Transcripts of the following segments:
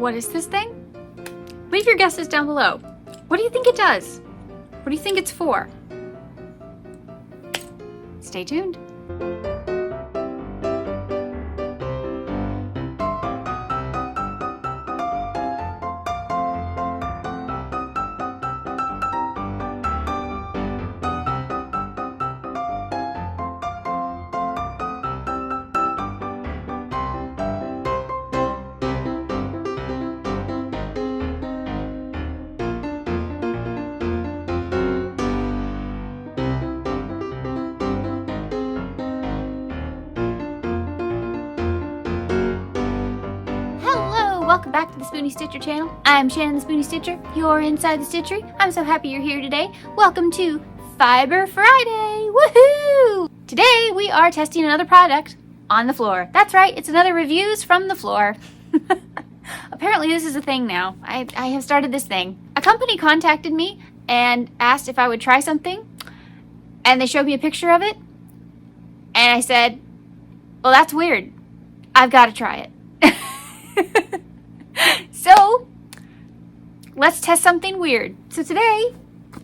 What is this thing? Leave your guesses down below. What do you think it does? What do you think it's for? Stay tuned. Welcome back to the Spoonie Stitcher channel. I'm Shannon the Spoonie Stitcher. You're inside the stitchery. I'm so happy you're here today. Welcome to Fiber Friday. Woohoo! Today we are testing another product on the floor. That's right, it's another reviews from the floor. Apparently this is a thing now. I have started this thing. A company contacted me and asked if I would try something, and they showed me a picture of it, and I said, well, that's weird. I've got to try it. So, let's test something weird. So today,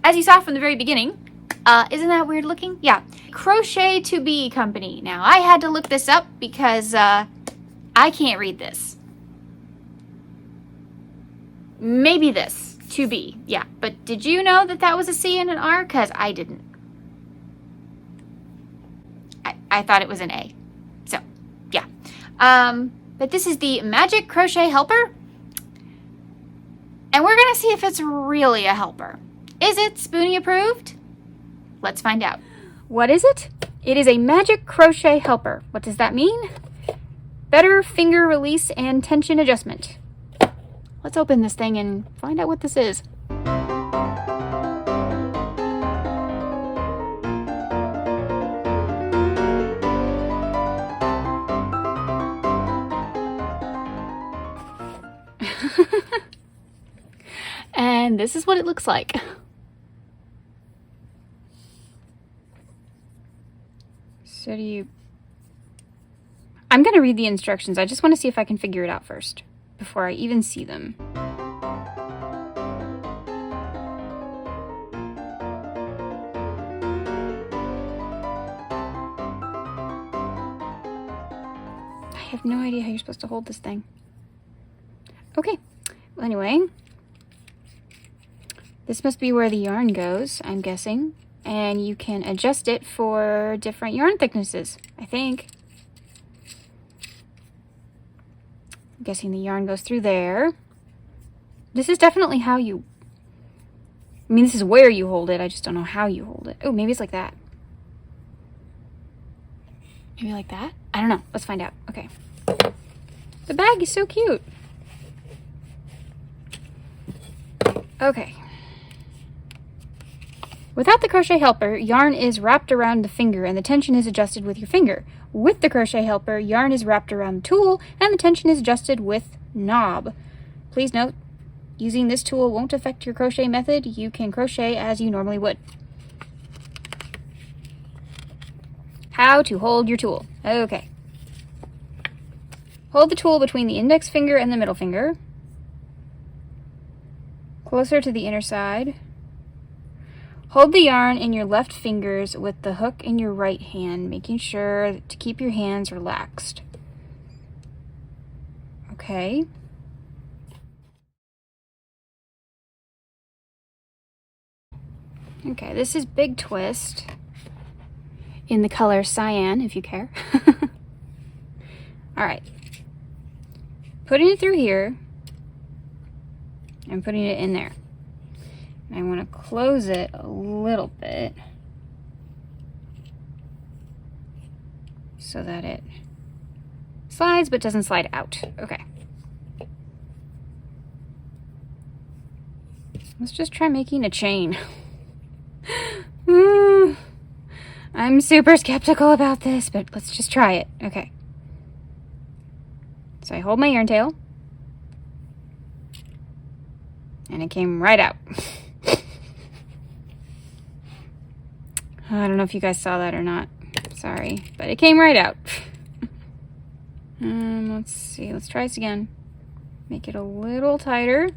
as you saw from the very beginning, isn't that weird looking? Yeah. Crochetobe company. Now, I had to look this up because I can't read this. Maybe this. To be. Yeah. But did you know that that was a C and an R? Because I didn't. I thought it was an A. So, yeah. But this is the Magic Crochet Helper. And we're going to see if it's really a helper. Is it Spoonie approved? Let's find out. What is it? It is a Magic Crochet Helper. What does that mean? Better finger release and tension adjustment. Let's open this thing and find out what this is. And this is what it looks like. So I'm going to read the instructions. I just want to see if I can figure it out first before I even see them. I have no idea how you're supposed to hold this thing. Okay. Well, anyway, this must be where the yarn goes, I'm guessing. And you can adjust it for different yarn thicknesses, I think. I'm guessing the yarn goes through there. This is definitely how you... I mean, this is where you hold it. I just don't know how you hold it. Oh, maybe it's like that. Maybe like that? I don't know. Let's find out. Okay. The bag is so cute. Okay. Without the crochet helper, yarn is wrapped around the finger and the tension is adjusted with your finger. With the crochet helper, yarn is wrapped around the tool and the tension is adjusted with knob. Please note, using this tool won't affect your crochet method. You can crochet as you normally would. How to hold your tool. Okay. Hold the tool between the index finger and the middle finger. Closer to the inner side. Hold the yarn in your left fingers with the hook in your right hand, making sure to keep your hands relaxed. Okay. Okay, this is Big Twist in the color cyan, if you care. All right. Putting it through here and putting it in there. I want to close it a little bit so that it slides but doesn't slide out. Okay. Let's just try making a chain. I'm super skeptical about this, but let's just try it. Okay. So I hold my yarn tail and it came right out. I don't know if you guys saw that or not. Sorry, but it came right out. Let's see. Let's try this again. Make it a little tighter.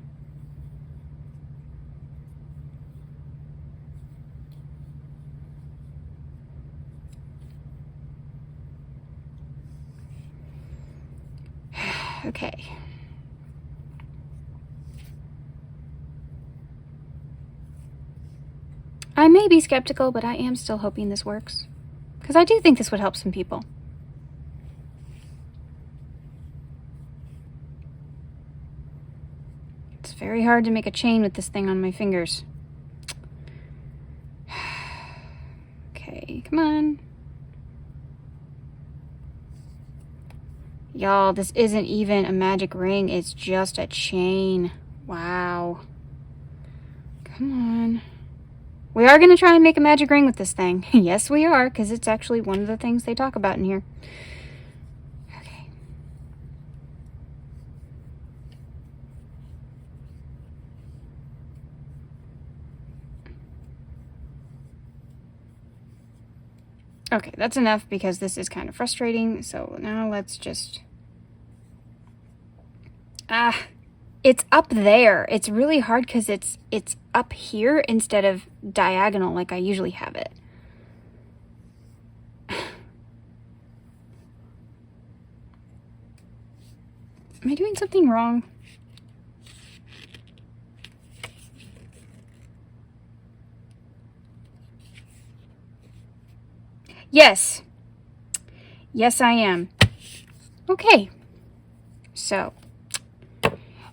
Okay. I may be skeptical, but I am still hoping this works. Because I do think this would help some people. It's very hard to make a chain with this thing on my fingers. Okay, come on. Y'all, this isn't even a magic ring, it's just a chain. Wow. Come on. We are going to try and make a magic ring with this thing. Yes, we are, because it's actually one of the things they talk about in here. Okay. Okay, that's enough because this is kind of frustrating. So now let's just... it's up there. It's really hard because it's up here instead of diagonal like I usually have it. Am I doing something wrong? Yes. Yes, I am. Okay. So,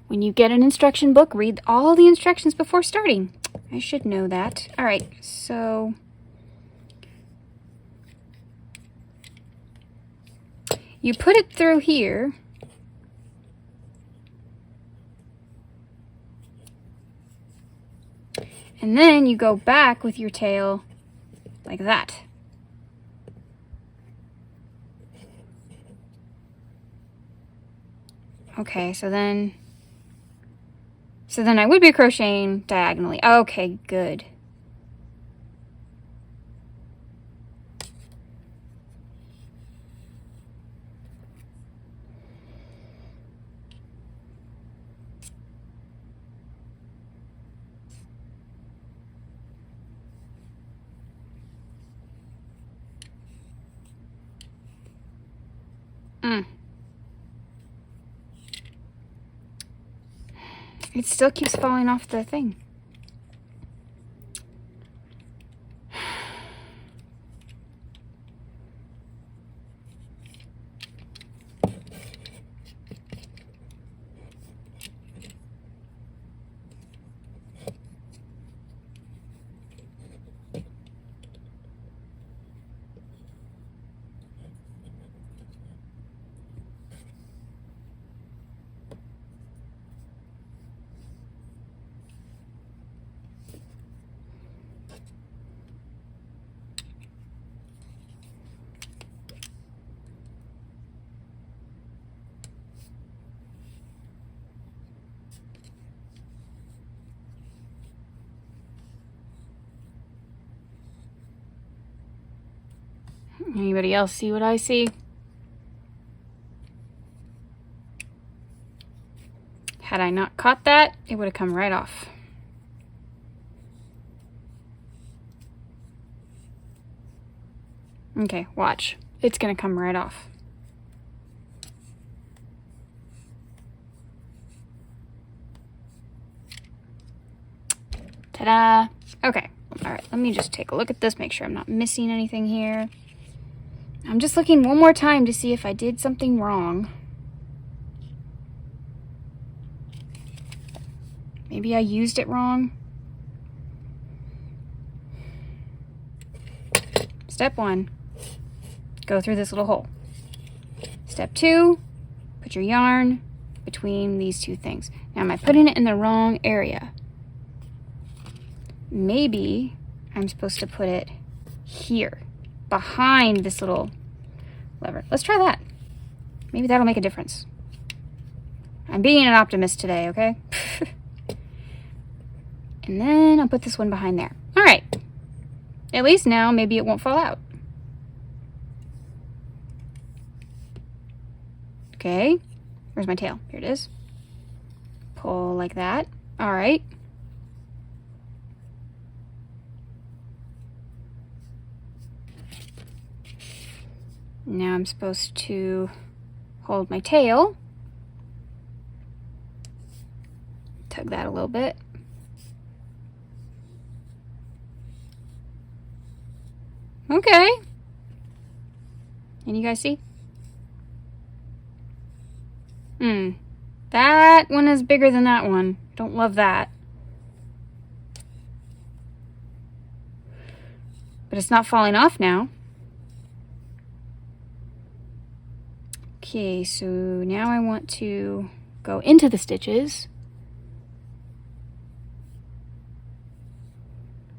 when you get an instruction book, read all the instructions before starting. I should know that. All right, so you put it through here. And then you go back with your tail like that. Okay, so then I would be crocheting diagonally. Okay, good. It still keeps falling off the thing. Anybody else see what I see? Had I not caught that, it would have come right off. Okay, watch. It's gonna come right off. Ta-da! Okay, all right, let me just take a look at this, make sure I'm not missing anything here. I'm just looking one more time to see if I did something wrong. Maybe I used it wrong. Step 1, go through this little hole. Step 2, put your yarn between these two things. Now, am I putting it in the wrong area? Maybe I'm supposed to put it here, behind this little lever. Let's try that. Maybe that'll make a difference. I'm being an optimist today, okay? And then I'll put this one behind there. All right. At least now, maybe it won't fall out. Okay. Where's my tail? Here it is. Pull like that. All right. Now I'm supposed to hold my tail. Tug that a little bit. Okay. Can you guys see? That one is bigger than that one. Don't love that. But it's not falling off now. Okay, so now I want to go into the stitches.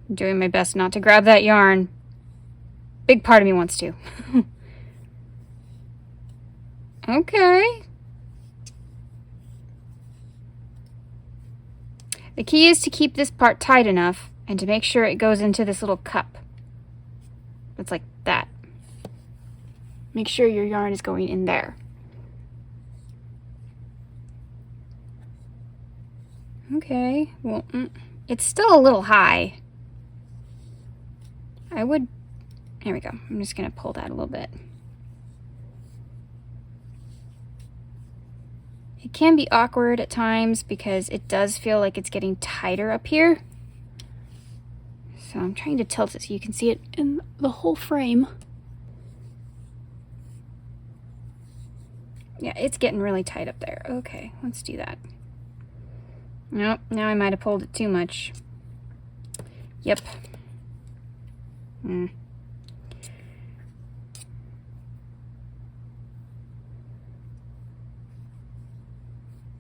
I'm doing my best not to grab that yarn. Big part of me wants to. Okay. The key is to keep this part tight enough and to make sure it goes into this little cup. It's like that. Make sure your yarn is going in there. Okay, well, it's still a little high. There we go. I'm just gonna pull that a little bit. It can be awkward at times because it does feel like it's getting tighter up here. So I'm trying to tilt it so you can see it in the whole frame. Yeah, it's getting really tight up there. Okay, let's do that. Nope, now I might have pulled it too much. Yep.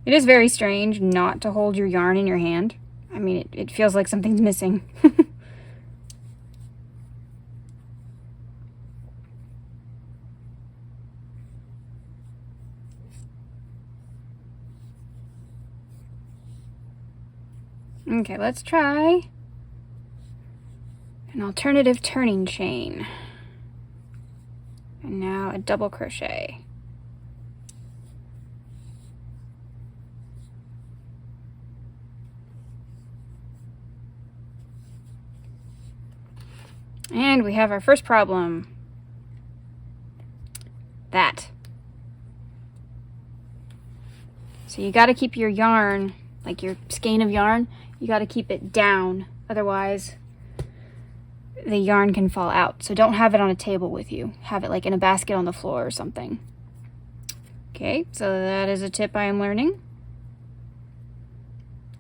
It is very strange not to hold your yarn in your hand. I mean, it feels like something's missing. Okay, let's try an alternative turning chain. And now a double crochet. And we have our first problem. That. So you got to keep your yarn, like your skein of yarn, you got to keep it down. Otherwise, the yarn can fall out. So don't have it on a table with you. Have it like in a basket on the floor or something. Okay, so that is a tip I am learning.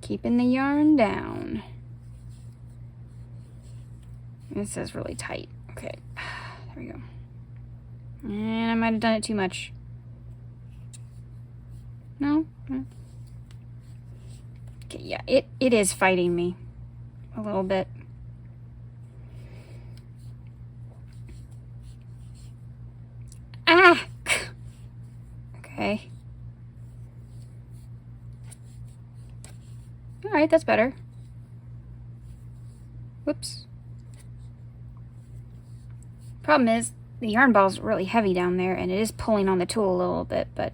Keeping the yarn down. This is really tight. Okay, there we go. And I might have done it too much. No? Okay, yeah, it is fighting me a little bit. Ah! Okay. All right, that's better. Whoops. Problem is, the yarn ball is really heavy down there, and it is pulling on the tool a little bit, but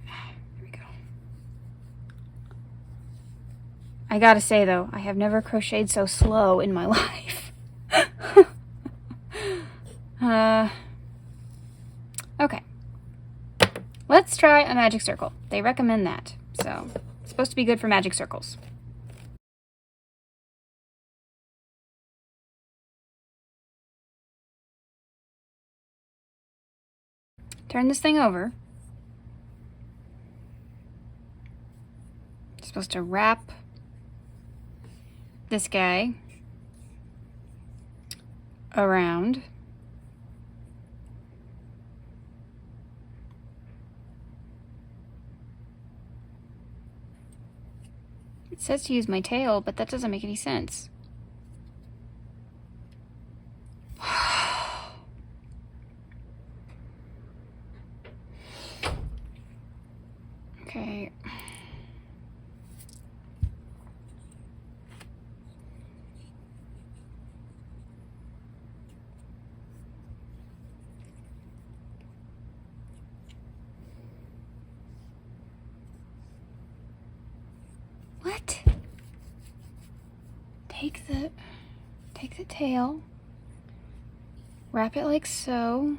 there we go. I gotta say though, I have never crocheted so slow in my life. Okay. Let's try a magic circle. They recommend that, so it's supposed to be good for magic circles. Turn this thing over. You're supposed to wrap this guy around. It says to use my tail, but that doesn't make any sense. Okay. take the tail, wrap it like so.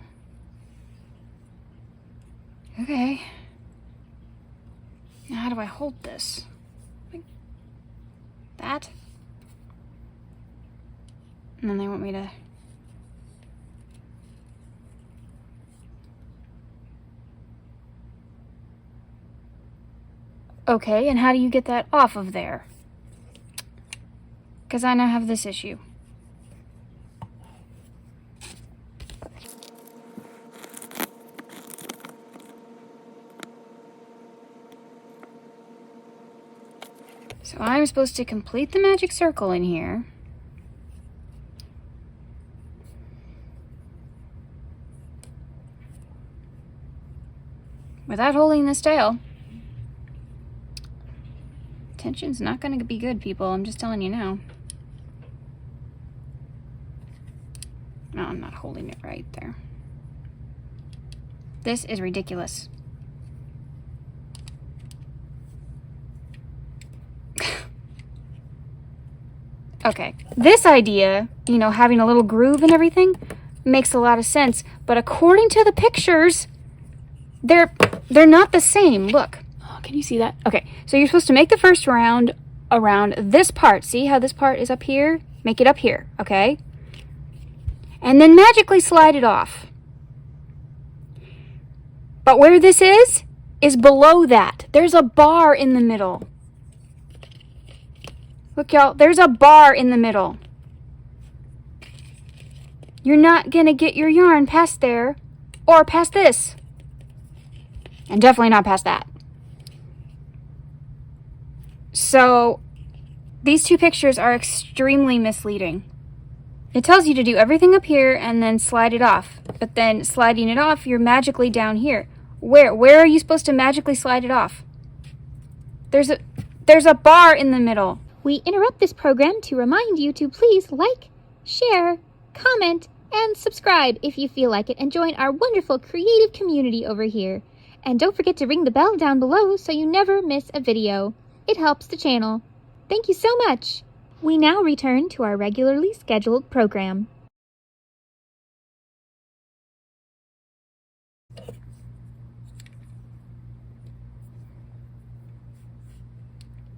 Okay. Now how do I hold this? Like that? And then they want me to... Okay, and how do you get that off of there? Because I now have this issue. So I'm supposed to complete the magic circle in here. Without holding this tail. Tension's not going to be good, people. I'm just telling you now. No, I'm not holding it right there. This is ridiculous. Okay, this idea, you know, having a little groove and everything, makes a lot of sense. But according to the pictures, they're not the same. Look. Oh, can you see that? Okay, so you're supposed to make the first round around this part. See how this part is up here? Make it up here, okay? And then magically slide it off. But where this is below that. There's a bar in the middle. Look, y'all, there's a bar in the middle. You're not gonna get your yarn past there or past this. And definitely not past that. So, these two pictures are extremely misleading. It tells you to do everything up here and then slide it off. But then sliding it off, you're magically down here. Where are you supposed to magically slide it off? There's a bar in the middle. We interrupt this program to remind you to please like, share, comment, and subscribe if you feel like it, and join our wonderful creative community over here. And don't forget to ring the bell down below so you never miss a video. It helps the channel. Thank you so much. We now return to our regularly scheduled program.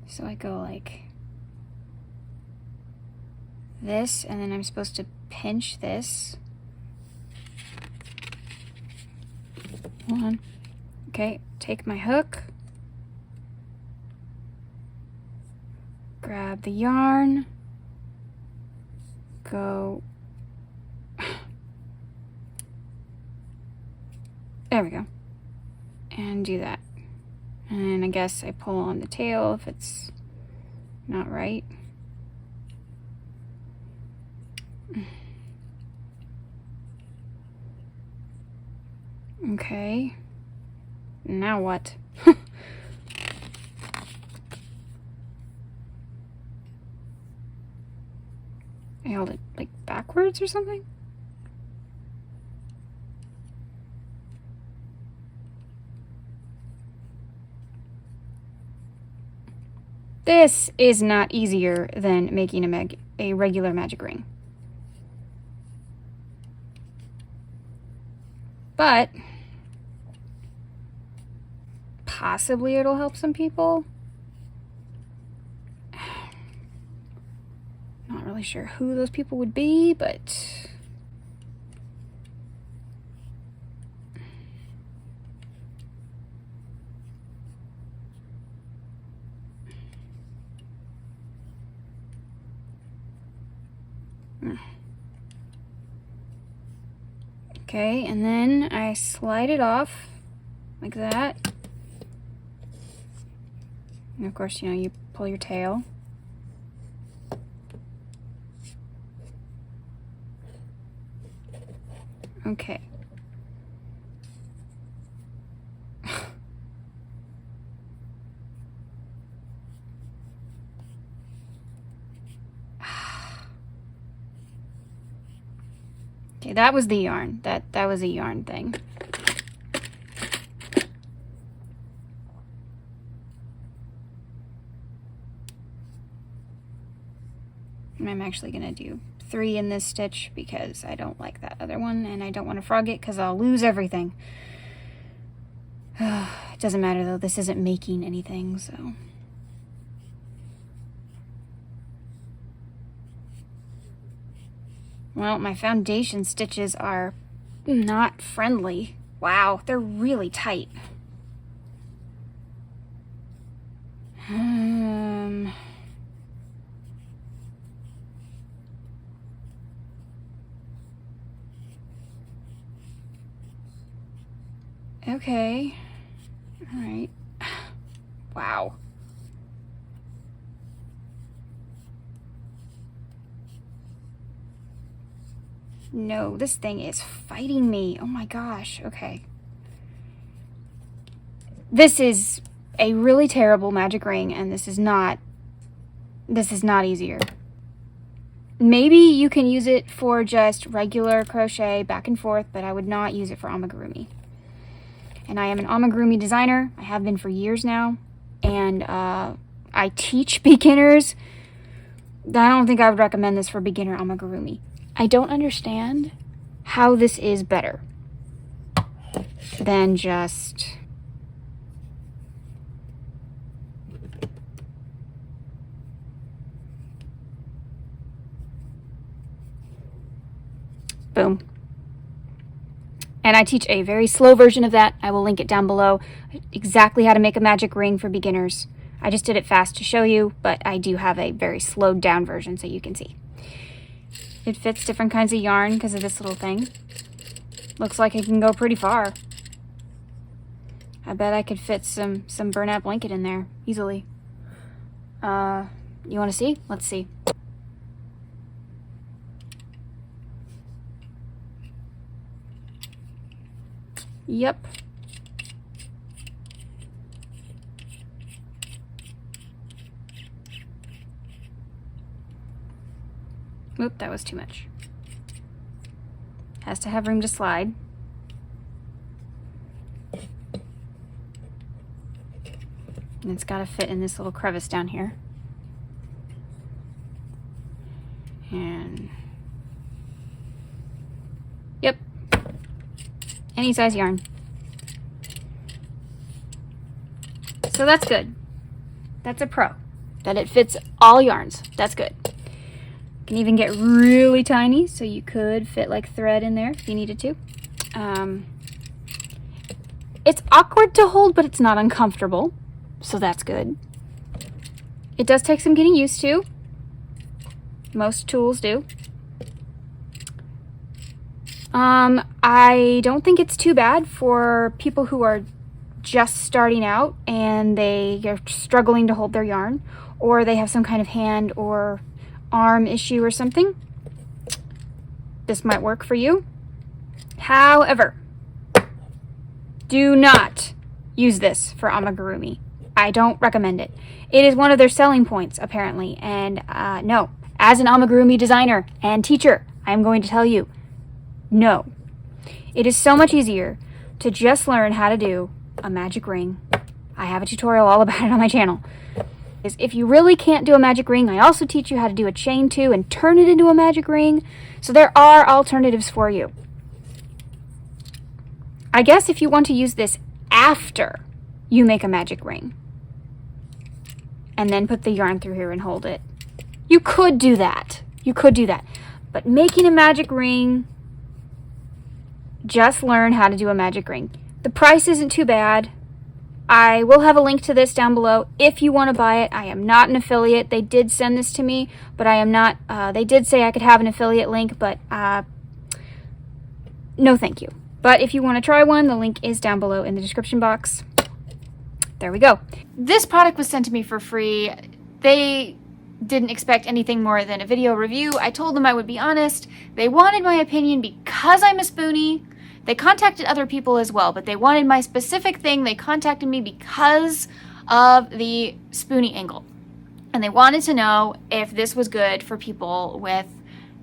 So I go like this, and then I'm supposed to pinch this. Hold on. Okay, take my hook. Grab the yarn. Go. There we go. And do that. And I guess I pull on the tail if it's not right. Okay. Now what? I held it like backwards or something? This is not easier than making a regular magic ring. But possibly it'll help some people. Not really sure who those people would be, but okay, and then I slide it off like that. And of course, you know, you pull your tail. Okay. Okay, that was the yarn. That was a yarn thing. I'm actually going to do 3 in this stitch because I don't like that other one, and I don't want to frog it because I'll lose everything. It doesn't matter though, this isn't making anything, so. Well, my foundation stitches are not friendly. Wow, they're really tight. Okay. All right. Wow. No, this thing is fighting me. Oh my gosh. Okay. This is a really terrible magic ring, and this is not easier. Maybe you can use it for just regular crochet back and forth, but I would not use it for amigurumi. And I am an amigurumi designer. I have been for years now, and I teach beginners. I don't think I would recommend this for beginner amigurumi. I don't understand how this is better than just boom. And I teach a very slow version of that. I will link it down below. Exactly how to make a magic ring for beginners. I just did it fast to show you, but I do have a very slowed down version so you can see. It fits different kinds of yarn because of this little thing. Looks like it can go pretty far. I bet I could fit some burnout blanket in there easily. You want to see? Let's see. Yep. Oop, that was too much. Has to have room to slide. And it's got to fit in this little crevice down here. And yep. Any size yarn. So that's good. That's a pro. That it fits all yarns. That's good. Can even get really tiny, so you could fit like thread in there if you needed to. It's awkward to hold, but it's not uncomfortable, so that's good. It does take some getting used to. Most tools do. I don't think it's too bad for people who are just starting out and they are struggling to hold their yarn, or they have some kind of hand or arm issue or something. This might work for you. However, do not use this for amigurumi. I don't recommend it. It is one of their selling points, apparently, and no. As an amigurumi designer and teacher, I'm going to tell you, no. It is so much easier to just learn how to do a magic ring. I have a tutorial all about it on my channel. If you really can't do a magic ring, I also teach you how to do a chain 2 and turn it into a magic ring. So there are alternatives for you. I guess if you want to use this after you make a magic ring and then put the yarn through here and hold it, you could do that. You could do that. But making a magic ring, just learn how to do a magic ring. The price isn't too bad. I will have a link to this down below if you want to buy it. I am not an affiliate. They did send this to me, but I am not. They did say I could have an affiliate link, but no thank you. But if you want to try one, the link is down below in the description box. There we go. This product was sent to me for free. They didn't expect anything more than a video review. I told them I would be honest. They wanted my opinion because I'm a Spoonie. They contacted other people as well, but they wanted my specific thing. They contacted me because of the Spoonie angle. And they wanted to know if this was good for people with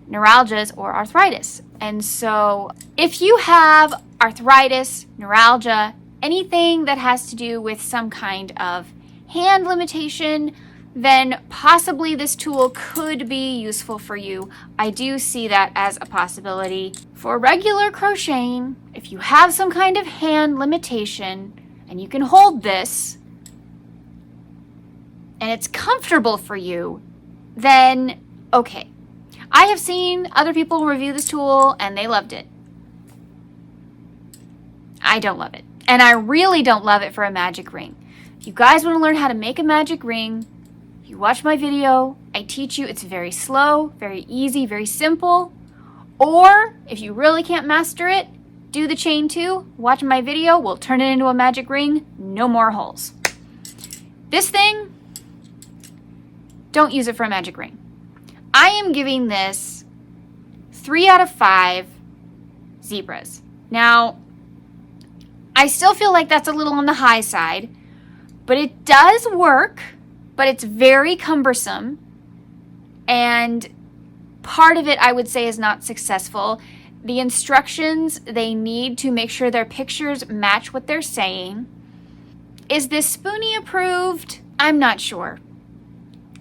neuralgias or arthritis. And so if you have arthritis, neuralgia, anything that has to do with some kind of hand limitation, then possibly this tool could be useful for you. I do see that as a possibility. For regular crocheting, if you have some kind of hand limitation and you can hold this and it's comfortable for you, then okay. I have seen other people review this tool and they loved it. I don't love it. And I really don't love it for a magic ring. If you guys want to learn how to make a magic ring, you watch my video, I teach you. It's very slow, very easy, very simple. Or if you really can't master it, do the chain 2, watch my video, we'll turn it into a magic ring, no more holes. This thing, don't use it for a magic ring. I am giving this 3 out of 5 zebras. Now, I still feel like that's a little on the high side, but it does work, but it's very cumbersome, and part of it I would say is not successful. The instructions they need to make sure their pictures match what they're saying. Is this Spoonie approved? I'm not sure.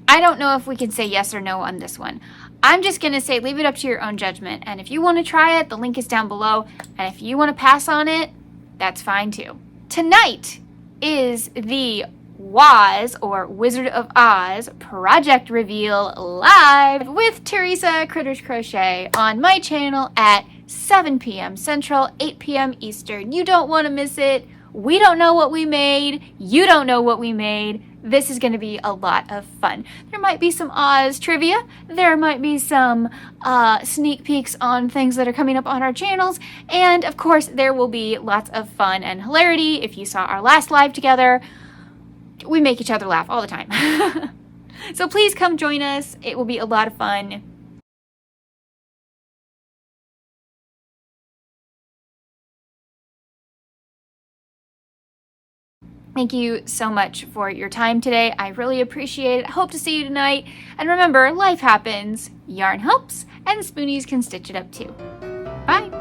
I don't know if we can say yes or no on this one. I'm just going to say leave it up to your own judgment, and if you want to try it, the link is down below, and if you want to pass on it, that's fine too. Tonight is the Woz, or Wizard of Oz, project reveal live with Teresa Critters Crochet on my channel at 7 p.m. Central, 8 p.m. Eastern. You don't want to miss it. We don't know what we made. You don't know what we made. This is going to be a lot of fun. There might be some Oz trivia. There might be some sneak peeks on things that are coming up on our channels. And of course, there will be lots of fun and hilarity. If you saw our last live together, we make each other laugh all the time. So please come join us. It will be a lot of fun. Thank you so much for your time today. I really appreciate it. I hope to see you tonight. And remember, life happens, yarn helps, and spoonies can stitch it up too. Bye.